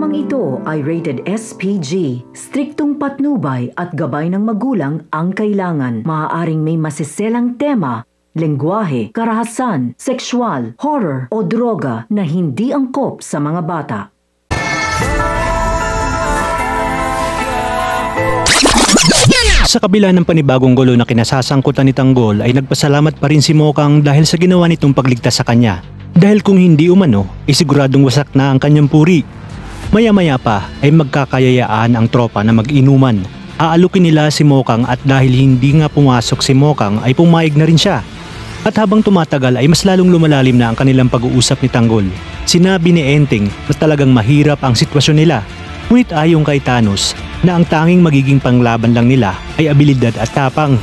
Programang ito ay rated SPG. Striktong patnubay at gabay ng magulang ang kailangan. Maaaring may masiselang tema, lengguwahe, karahasan, sexual, horror o droga na hindi angkop sa mga bata. Sa kabila ng panibagong gulo na kinasasangkutan ni Tanggol ay nagpasalamat pa rin si Mokang dahil sa ginawa nitong pagligtas sa kanya. Dahil kung hindi umano, siguradong wasak na ang kanyang puri. Maya-maya pa ay magkakayayaan ang tropa na mag-inuman. Aalukin nila si Mokang at dahil hindi nga pumasok si Mokang ay pumayag na rin siya. At habang tumatagal ay mas lalong lumalalim na ang kanilang pag-uusap ni Tanggol. Sinabi ni Enteng na talagang mahirap ang sitwasyon nila. Ngunit ayon kay Thanos na ang tanging magiging panglaban lang nila ay abilidad at tapang.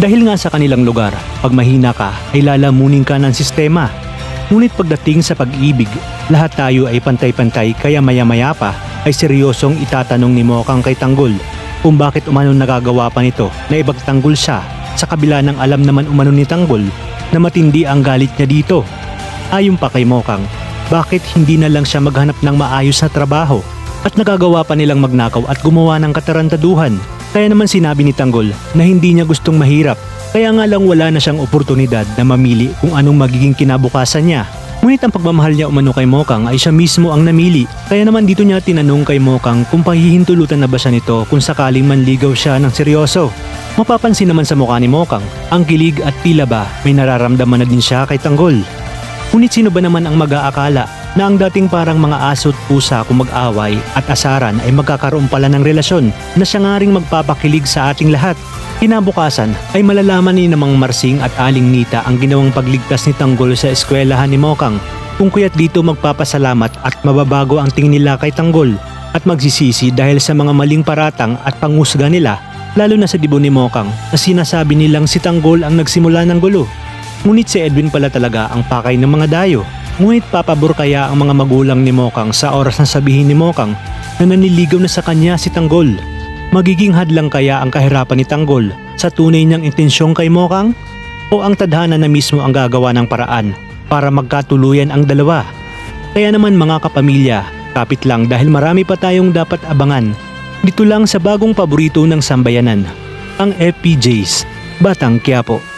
Dahil nga sa kanilang lugar, pag mahina ka ay lalamunin ka ng sistema. Ngunit pagdating sa pag-ibig, lahat tayo ay pantay-pantay kaya maya-maya pa ay seryosong itatanong ni Mokang kay Tanggol kung bakit umano nagagawa pa nito na ibagtanggol siya sa kabila ng alam naman umano ni Tanggol na matindi ang galit niya dito. Ayon pa kay Mokang, bakit hindi na lang siya maghanap ng maayos na trabaho at nagagawa pa nilang magnakaw at gumawa ng katarantaduhan. Kaya naman sinabi ni Tanggol na hindi niya gustong mahirap. Kaya nga lang wala na siyang oportunidad na mamili kung anong magiging kinabukasan niya. Ngunit ang pagmamahal niya umano kay Mokang ay siya mismo ang namili. Kaya naman dito niya tinanong kay Mokang kung pahihintulutan na ba siya nito kung sakaling manligaw siya ng seryoso. Mapapansin naman sa mukha ni Mokang ang kilig at tila ba may nararamdaman na din siya kay Tanggol. Ngunit sino ba naman ang mag-aakala na ang dating parang mga aso at pusa kung mag-away at asaran ay magkakaroon pala ng relasyon na siya nga ring magpapakilig sa ating lahat. Kinabukasan ay malalaman ni Namang Marsing at Aling Nita ang ginawang pagligtas ni Tanggol sa eskwelahan ni Mokang. Kung kaya't dito magpapasalamat at mababago ang tingin nila kay Tanggol at magsisisi dahil sa mga maling paratang at pangusga nila, lalo na sa dibo ni Mokang na sinasabi nilang si Tanggol ang nagsimula ng gulo. Ngunit si Edwin pala talaga ang pakay ng mga dayo. Ngunit papabor kaya ang mga magulang ni Mokang sa oras na sabihin ni Mokang na naniligaw na sa kanya si Tanggol? Magiging hadlang kaya ang kahirapan ni Tanggol sa tunay niyang intensyon kay Mokang? O ang tadhana na mismo ang gagawa ng paraan para magkatuluyan ang dalawa? Kaya naman mga kapamilya, kapit lang dahil marami pa tayong dapat abangan. Dito lang sa bagong paborito ng sambayanan, ang FPJs, Batang Quiapo.